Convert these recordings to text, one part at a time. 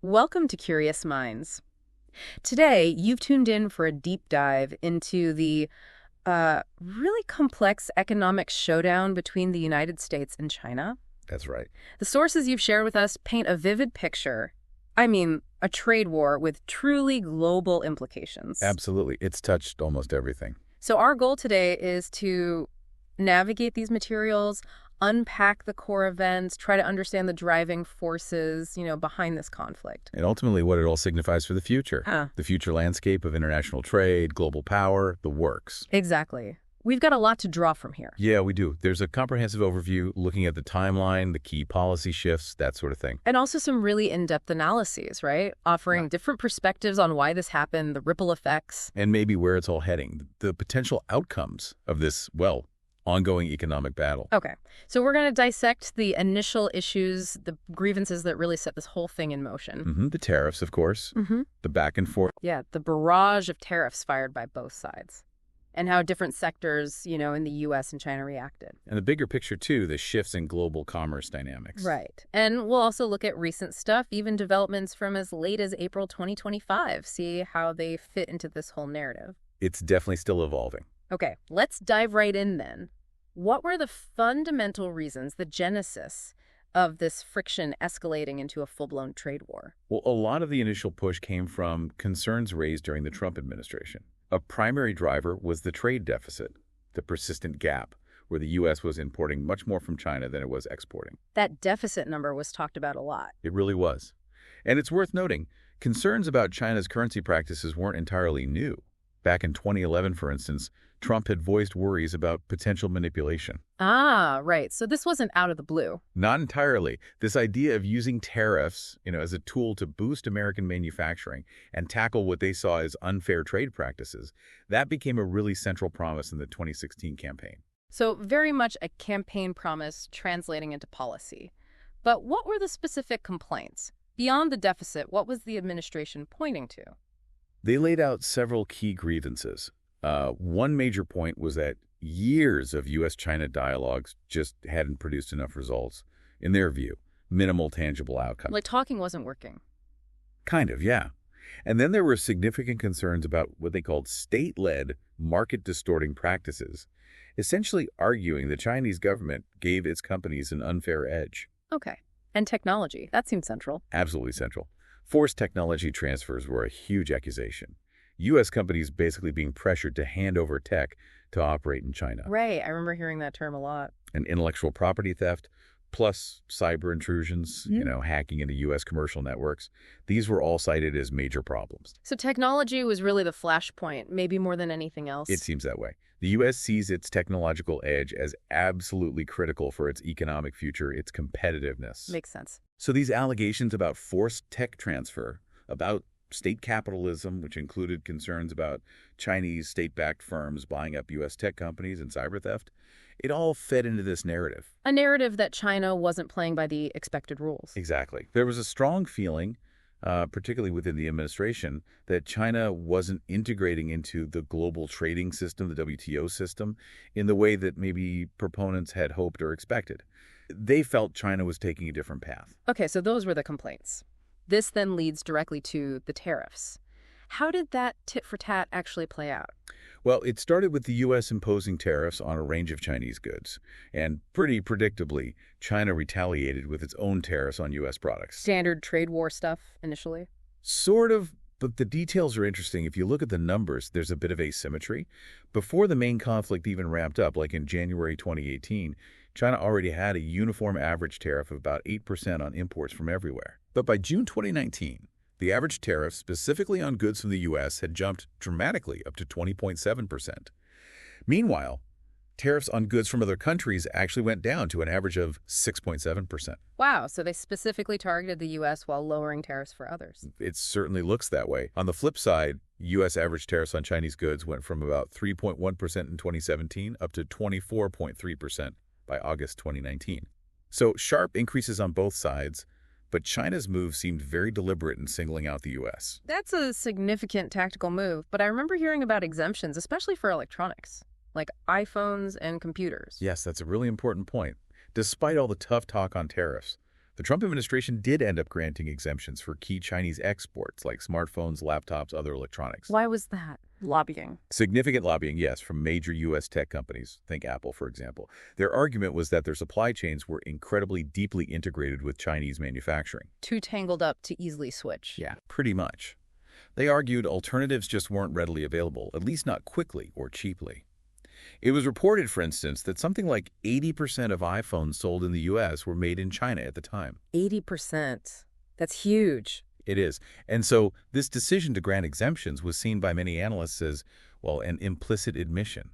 Welcome to Curious Minds. Today, you've tuned in for a deep dive into the really complex economic showdown between the United States and China. That's right. The sources you've shared with us paint a vivid picture. I mean, a trade war with truly global implications. Absolutely. It's touched almost everything. So our goal today is to navigate these materials, unpack the core events, try to understand the driving forces, behind this conflict. And ultimately what it all signifies for the future. Huh. The future landscape of international trade, global power, the works. Exactly. We've got a lot to draw from here. Yeah, we do. There's a comprehensive overview looking at the timeline, the key policy shifts, that sort of thing. And also some really in-depth analyses, right? Offering different perspectives on why this happened, the ripple effects. And maybe where it's all heading, the potential outcomes of this, ongoing economic battle. Okay, so we're going to dissect the initial issues, the grievances that really set this whole thing in motion. The tariffs, of course, the back and forth. Yeah, the barrage of tariffs fired by both sides. And how different sectors, in the U.S. and China reacted. And the bigger picture, too, the shifts in global commerce dynamics. Right. And we'll also look at recent stuff, even developments from as late as April 2025, see how they fit into this whole narrative. It's definitely still evolving. Okay, let's dive right in then. What were the fundamental reasons, the genesis of this friction escalating into a full-blown trade war? Well, a lot of the initial push came from concerns raised during the Trump administration. A primary driver was the trade deficit, the persistent gap, where the U.S. was importing much more from China than it was exporting. That deficit number was talked about a lot. It really was. And it's worth noting, concerns about China's currency practices weren't entirely new. Back in 2011, for instance, Trump had voiced worries about potential manipulation. Ah, right. So this wasn't out of the blue. Not entirely. This idea of using tariffs, as a tool to boost American manufacturing and tackle what they saw as unfair trade practices, that became a really central promise in the 2016 campaign. So very much a campaign promise translating into policy. But what were the specific complaints? Beyond the deficit, what was the administration pointing to? They laid out several key grievances. One major point was that years of U.S.-China dialogues just hadn't produced enough results. In their view, minimal tangible outcomes. Like talking wasn't working. Kind of, yeah. And then there were significant concerns about what they called state-led, market-distorting practices, essentially arguing the Chinese government gave its companies an unfair edge. Okay. And technology, that seemed central. Absolutely central. Forced technology transfers were a huge accusation. U.S. companies basically being pressured to hand over tech to operate in China. Right, I remember hearing that term a lot. And intellectual property theft, plus cyber intrusions, hacking into U.S. commercial networks. These were all cited as major problems. So technology was really the flashpoint, maybe more than anything else. It seems that way. The U.S. sees its technological edge as absolutely critical for its economic future, its competitiveness. Makes sense. So these allegations about forced tech transfer, about state capitalism, which included concerns about Chinese state-backed firms buying up U.S. tech companies and cyber theft, it all fed into this narrative. A narrative that China wasn't playing by the expected rules. Exactly. There was a strong feeling, particularly within the administration, that China wasn't integrating into the global trading system, the WTO system, in the way that maybe proponents had hoped or expected. They felt China was taking a different path. Okay, so those were the complaints. This then leads directly to the tariffs. How did that tit-for-tat actually play out? Well, it started with the U.S. imposing tariffs on a range of Chinese goods. And pretty predictably, China retaliated with its own tariffs on U.S. products. Standard trade war stuff initially? Sort of, but the details are interesting. If you look at the numbers, there's a bit of asymmetry. Before the main conflict even ramped up, like in January 2018, China already had a uniform average tariff of about 8% on imports from everywhere. But by June 2019, the average tariff specifically on goods from the U.S. had jumped dramatically up to 20.7%. Meanwhile, tariffs on goods from other countries actually went down to an average of 6.7%. Wow, so they specifically targeted the U.S. while lowering tariffs for others. It certainly looks that way. On the flip side, U.S. average tariffs on Chinese goods went from about 3.1% in 2017 up to 24.3% by August 2019. So sharp increases on both sides, but China's move seemed very deliberate in singling out the U.S. That's a significant tactical move, but I remember hearing about exemptions, especially for electronics, like iPhones and computers. Yes, that's a really important point. Despite all the tough talk on tariffs, The Trump administration did end up granting exemptions for key Chinese exports like smartphones, laptops, other electronics. Why was that? Lobbying. Significant lobbying, yes, from major U.S. tech companies. Think Apple, for example. Their argument was that their supply chains were incredibly deeply integrated with Chinese manufacturing. Too tangled up to easily switch. Yeah, pretty much. They argued alternatives just weren't readily available, at least not quickly or cheaply. It was reported, for instance, that something like 80% of iPhones sold in the U.S. were made in China at the time. 80%. That's huge. It is. And so this decision to grant exemptions was seen by many analysts as, well, an implicit admission.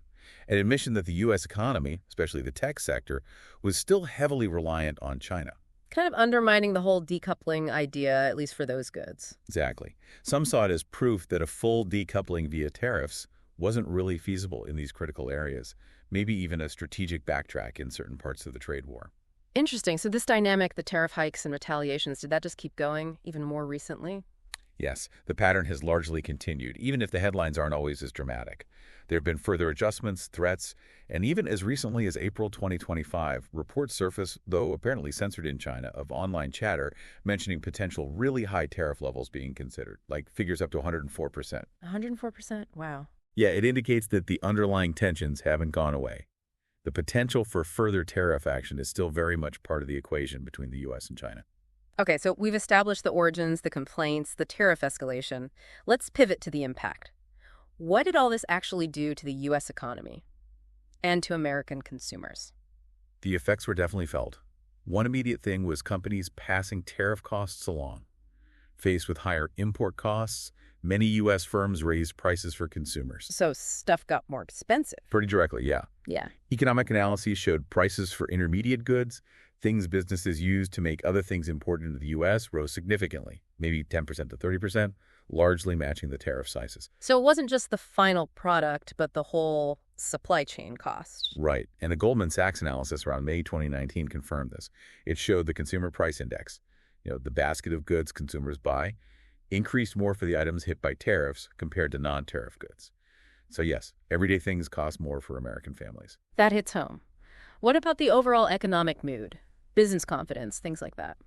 An admission that the U.S. economy, especially the tech sector, was still heavily reliant on China. Kind of undermining the whole decoupling idea, at least for those goods. Exactly. Some saw it as proof that a full decoupling via tariffs wasn't really feasible in these critical areas, maybe even a strategic backtrack in certain parts of the trade war. Interesting. So this dynamic, the tariff hikes and retaliations, did that just keep going even more recently? Yes, the pattern has largely continued, even if the headlines aren't always as dramatic. There have been further adjustments, threats, and even as recently as April 2025, reports surfaced, though apparently censored in China, of online chatter mentioning potential really high tariff levels being considered, like figures up to 104%. 104%? Wow. Yeah, it indicates that the underlying tensions haven't gone away. The potential for further tariff action is still very much part of the equation between the U.S. and China. Okay, so we've established the origins, the complaints, the tariff escalation. Let's pivot to the impact. What did all this actually do to the U.S. economy and to American consumers? The effects were definitely felt. One immediate thing was companies passing tariff costs along. Faced with higher import costs, many U.S. firms raised prices for consumers. So stuff got more expensive. Pretty directly, yeah. Yeah. Economic analyses showed prices for intermediate goods, things businesses use to make other things imported to the U.S., rose significantly, maybe 10% to 30%, largely matching the tariff sizes. So it wasn't just the final product, but the whole supply chain cost. Right. And a Goldman Sachs analysis around May 2019 confirmed this. It showed the Consumer Price Index, the basket of goods consumers buy, increased more for the items hit by tariffs compared to non-tariff goods. So yes, everyday things cost more for American families. That hits home. What about the overall economic mood, business confidence, things like that?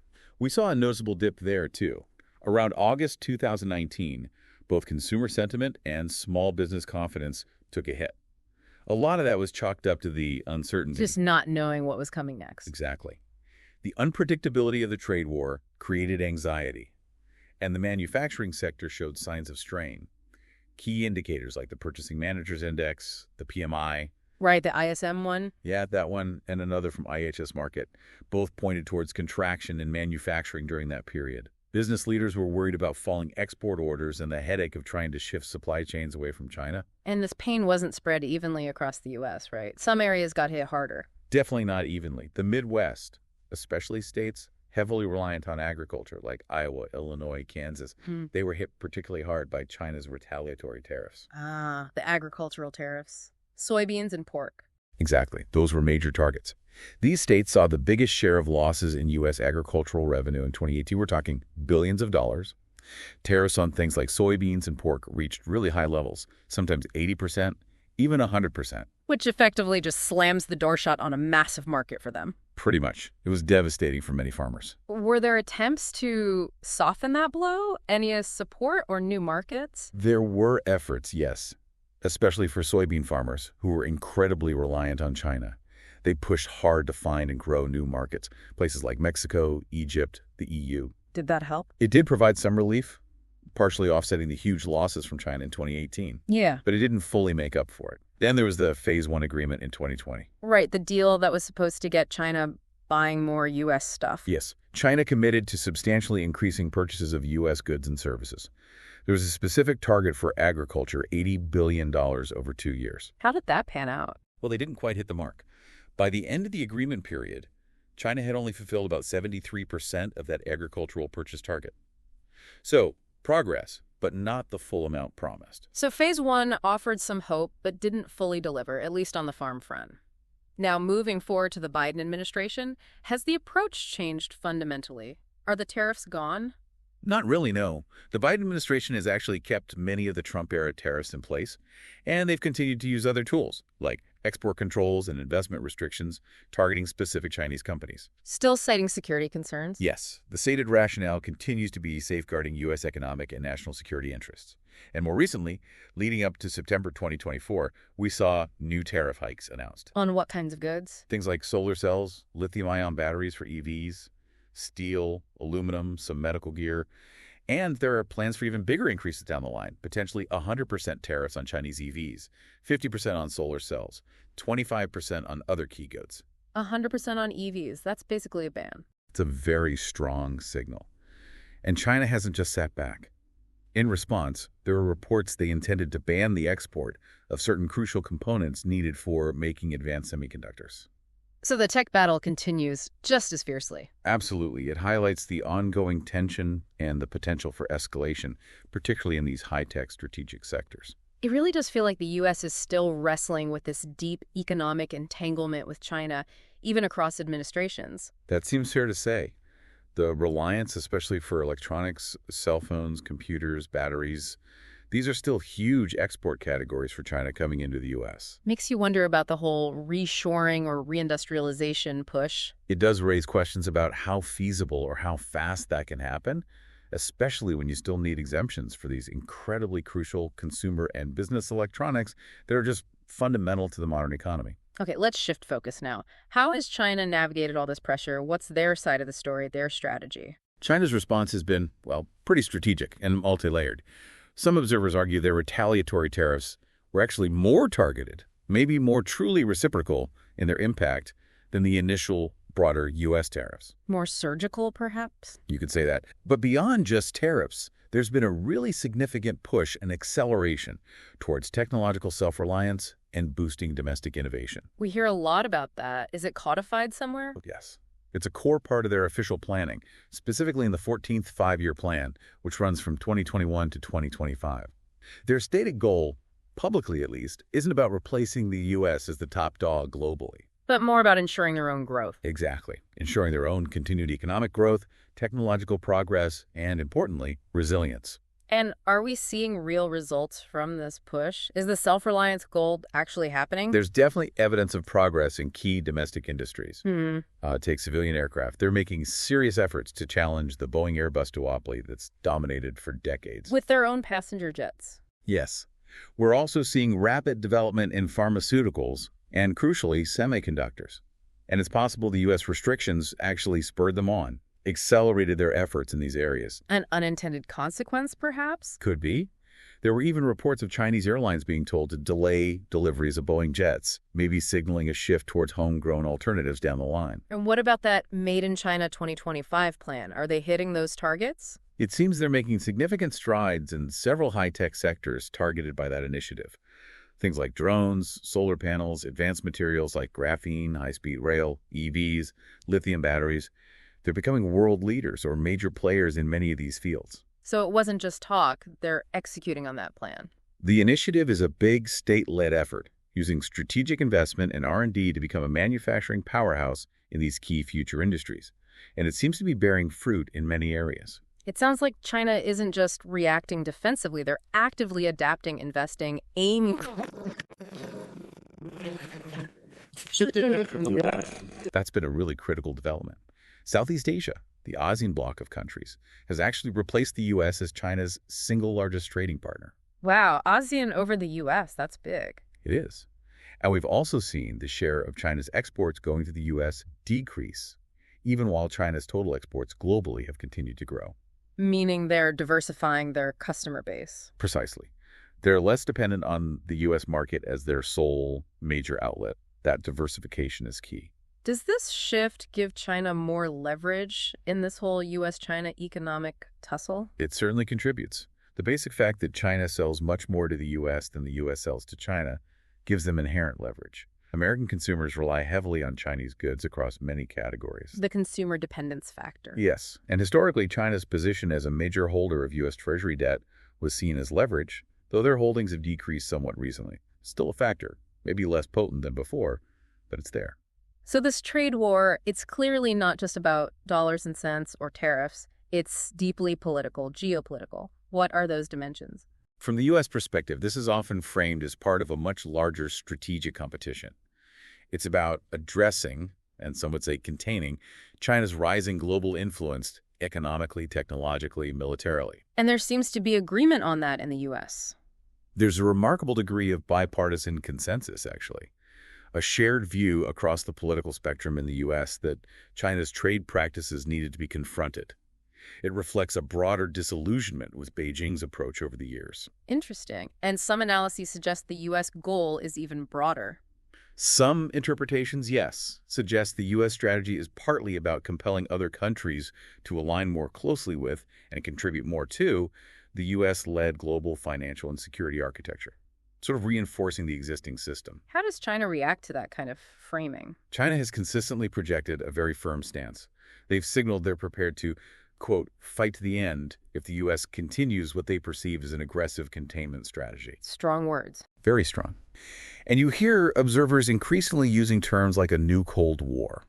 We saw a noticeable dip there, too. Around August 2019, both consumer sentiment and small business confidence took a hit. A lot of that was chalked up to the uncertainty. Just not knowing what was coming next. Exactly. The unpredictability of the trade war created anxiety, and the manufacturing sector showed signs of strain. Key indicators like the Purchasing Managers Index, the PMI. Right, the ISM one? Yeah, that one, and another from IHS Markit, both pointed towards contraction in manufacturing during that period. Business leaders were worried about falling export orders and the headache of trying to shift supply chains away from China. And this pain wasn't spread evenly across the U.S., right? Some areas got hit harder. Definitely not evenly. The Midwest, especially states heavily reliant on agriculture like Iowa, Illinois, Kansas, they were hit particularly hard by China's retaliatory tariffs. Ah, the agricultural tariffs. Soybeans and pork. Exactly. Those were major targets. These states saw the biggest share of losses in U.S. agricultural revenue in 2018. We're talking billions of dollars. Tariffs on things like soybeans and pork reached really high levels, sometimes 80%, even 100%. Which effectively just slams the door shut on a massive market for them. Pretty much. It was devastating for many farmers. Were there attempts to soften that blow? Any as support or new markets? There were efforts, yes, especially for soybean farmers who were incredibly reliant on China. They pushed hard to find and grow new markets, places like Mexico, Egypt, the EU. Did that help? It did provide some relief, partially offsetting the huge losses from China in 2018. Yeah. But it didn't fully make up for it. Then there was the Phase 1 agreement in 2020. Right, the deal that was supposed to get China buying more U.S. stuff. Yes. China committed to substantially increasing purchases of U.S. goods and services. There was a specific target for agriculture, $80 billion over 2 years. How did that pan out? Well, they didn't quite hit the mark. By the end of the agreement period, China had only fulfilled about 73% of that agricultural purchase target. So, progress, but not the full amount promised. So Phase 1 offered some hope, but didn't fully deliver, at least on the farm front. Now, moving forward to the Biden administration, has the approach changed fundamentally? Are the tariffs gone? Not really, no. The Biden administration has actually kept many of the Trump-era tariffs in place, and they've continued to use other tools, like export controls and investment restrictions targeting specific Chinese companies. Still citing security concerns? Yes, the stated rationale continues to be safeguarding U.S. economic and national security interests. And more recently, leading up to September 2024, we saw new tariff hikes announced. On what kinds of goods? Things like solar cells, lithium-ion batteries for EVs, steel, aluminum, some medical gear, and there are plans for even bigger increases down the line, potentially 100% tariffs on Chinese EVs, 50% on solar cells, 25% on other key goods. 100% on EVs. That's basically a ban. It's a very strong signal. And China hasn't just sat back. In response, there are reports they intended to ban the export of certain crucial components needed for making advanced semiconductors. So the tech battle continues just as fiercely. Absolutely. It highlights the ongoing tension and the potential for escalation, particularly in these high-tech strategic sectors. It really does feel like the U.S. is still wrestling with this deep economic entanglement with China, even across administrations. That seems fair to say. The reliance, especially for electronics, cell phones, computers, batteries, these are still huge export categories for China coming into the U.S. Makes you wonder about the whole reshoring or reindustrialization push. It does raise questions about how feasible or how fast that can happen, especially when you still need exemptions for these incredibly crucial consumer and business electronics that are just fundamental to the modern economy. Okay, let's shift focus now. How has China navigated all this pressure? What's their side of the story, their strategy? China's response has been, well, pretty strategic and multi-layered. Some observers argue their retaliatory tariffs were actually more targeted, maybe more truly reciprocal in their impact than the initial broader U.S. tariffs. More surgical, perhaps? You could say that. But beyond just tariffs, there's been a really significant push and acceleration towards technological self-reliance and boosting domestic innovation. We hear a lot about that. Is it codified somewhere? Yes. It's a core part of their official planning, specifically in the 14th five-year plan, which runs from 2021 to 2025. Their stated goal, publicly at least, isn't about replacing the U.S. as the top dog globally. But more about ensuring their own growth. Exactly. Ensuring their own continued economic growth, technological progress, and, importantly, resilience. And are we seeing real results from this push? Is the self-reliance goal actually happening? There's definitely evidence of progress in key domestic industries. Hmm. Take civilian aircraft. They're making serious efforts to challenge the Boeing-Airbus duopoly that's dominated for decades. With their own passenger jets. Yes. We're also seeing rapid development in pharmaceuticals and, crucially, semiconductors. And it's possible the U.S. restrictions actually spurred them on, accelerated their efforts in these areas. An unintended consequence, perhaps? Could be. There were even reports of Chinese airlines being told to delay deliveries of Boeing jets, maybe signaling a shift towards homegrown alternatives down the line. And what about that Made in China 2025 plan? Are they hitting those targets? It seems they're making significant strides in several high-tech sectors targeted by that initiative. Things like drones, solar panels, advanced materials like graphene, high-speed rail, EVs, lithium batteries. They're becoming world leaders or major players in many of these fields. So it wasn't just talk, they're executing on that plan. The initiative is a big state-led effort, using strategic investment and R&D to become a manufacturing powerhouse in these key future industries. And it seems to be bearing fruit in many areas. It sounds like China isn't just reacting defensively, they're actively adapting, investing, aiming. That's been a really critical development. Southeast Asia, the ASEAN bloc of countries, has actually replaced the U.S. as China's single largest trading partner. Wow, ASEAN over the U.S., that's big. It is. And we've also seen the share of China's exports going to the U.S. decrease, even while China's total exports globally have continued to grow. Meaning they're diversifying their customer base. Precisely. They're less dependent on the U.S. market as their sole major outlet. That diversification is key. Does this shift give China more leverage in this whole U.S.-China economic tussle? It certainly contributes. The basic fact that China sells much more to the U.S. than the U.S. sells to China gives them inherent leverage. American consumers rely heavily on Chinese goods across many categories. The consumer dependence factor. Yes, and historically, China's position as a major holder of U.S. Treasury debt was seen as leverage, though their holdings have decreased somewhat recently. Still a factor, maybe less potent than before, but it's there. So this trade war, it's clearly not just about dollars and cents or tariffs. It's deeply political, geopolitical. What are those dimensions? From the U.S. perspective, this is often framed as part of a much larger strategic competition. It's about addressing, and some would say containing, China's rising global influence economically, technologically, militarily. And there seems to be agreement on that in the U.S. There's a remarkable degree of bipartisan consensus, actually. A shared view across the political spectrum in the U.S. that China's trade practices needed to be confronted. It reflects a broader disillusionment with Beijing's approach over the years. Interesting. And some analyses suggest the U.S. goal is even broader. Some interpretations, yes, suggest the U.S. strategy is partly about compelling other countries to align more closely with and contribute more to the U.S.-led global financial and security architecture, sort of reinforcing the existing system. How does China react to that kind of framing? China has consistently projected a very firm stance. They've signaled they're prepared to, quote, fight to the end if the U.S. continues what they perceive as an aggressive containment strategy. Strong words. Very strong. And you hear observers increasingly using terms like a new Cold War.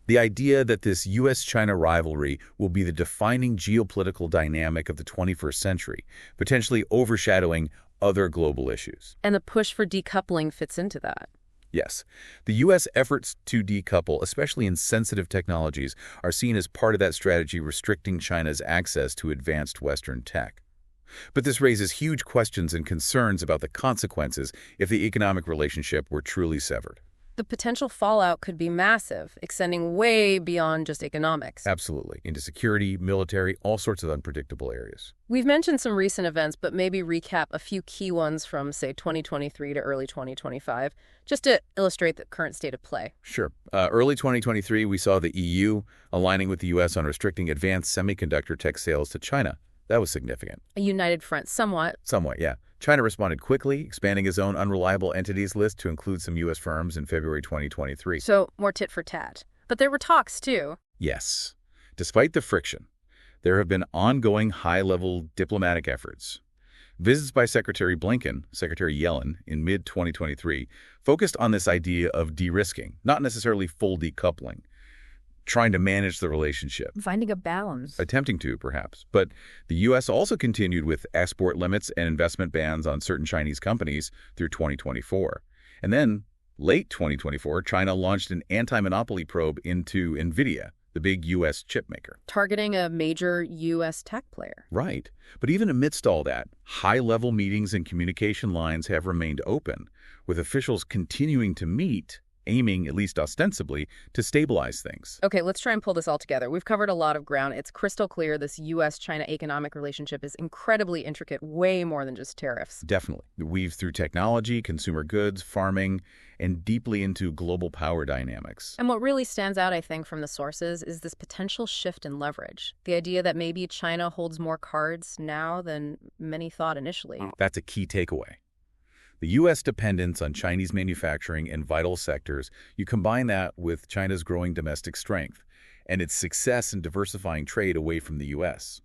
The idea that this U.S.-China rivalry will be the defining geopolitical dynamic of the 21st century, potentially overshadowing other global issues. And the push for decoupling fits into that. Yes, the U.S. efforts to decouple, especially in sensitive technologies, are seen as part of that strategy restricting China's access to advanced Western tech. But this raises huge questions and concerns about the consequences if the economic relationship were truly severed. The potential fallout could be massive, extending way beyond just economics. Absolutely. Into security, military, all sorts of unpredictable areas. We've mentioned some recent events, but maybe recap a few key ones from, say, 2023 to early 2025, just to illustrate the current state of play. Sure. Early 2023, we saw the EU aligning with the U.S. on restricting advanced semiconductor tech sales to China. That was significant. A united front, somewhat. Somewhat, yeah. China responded quickly, expanding its own unreliable entities list to include some U.S. firms in February 2023. So, more tit for tat. But there were talks, too. Yes. Despite the friction, there have been ongoing high-level diplomatic efforts. Visits by Secretary Blinken, Secretary Yellen, in mid-2023, focused on this idea of de-risking, not necessarily full decoupling, trying to manage the relationship. Finding a balance. Attempting to, perhaps. But the U.S. also continued with export limits and investment bans on certain Chinese companies through 2024. And then, late 2024, China launched an anti-monopoly probe into NVIDIA, the big U.S. chip maker. Targeting a major U.S. tech player. Right. But even amidst all that, high-level meetings and communication lines have remained open, with officials continuing to meet, aiming, at least ostensibly, to stabilize things. Okay, let's try and pull this all together. We've covered a lot of ground. It's crystal clear this U.S.-China economic relationship is incredibly intricate, way more than just tariffs. Definitely. It weaves through technology, consumer goods, farming, and deeply into global power dynamics. And what really stands out, I think, from the sources is this potential shift in leverage. The idea that maybe China holds more cards now than many thought initially. That's a key takeaway. The U.S. dependence on Chinese manufacturing in vital sectors, you combine that with China's growing domestic strength and its success in diversifying trade away from the U.S.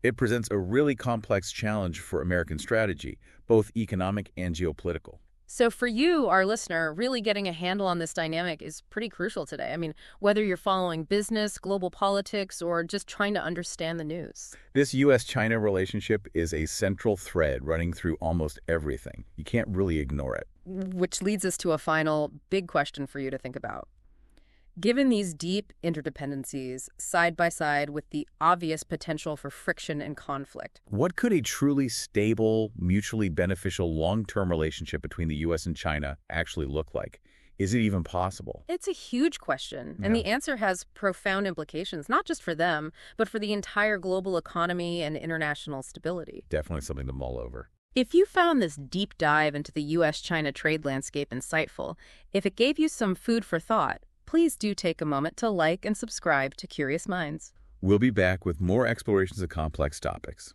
It presents a really complex challenge for American strategy, both economic and geopolitical. So for you, our listener, really getting a handle on this dynamic is pretty crucial today. I mean, whether you're following business, global politics, or just trying to understand the news. This U.S.-China relationship is a central thread running through almost everything. You can't really ignore it. Which leads us to a final big question for you to think about. Given these deep interdependencies, side by side with the obvious potential for friction and conflict, what could a truly stable, mutually beneficial long-term relationship between the U.S. and China actually look like? Is it even possible? It's a huge question, and the answer has profound implications, not just for them, but for the entire global economy and international stability. Definitely something to mull over. If you found this deep dive into the U.S.-China trade landscape insightful, if it gave you some food for thought, please do take a moment to like and subscribe to Curious Minds. We'll be back with more explorations of complex topics.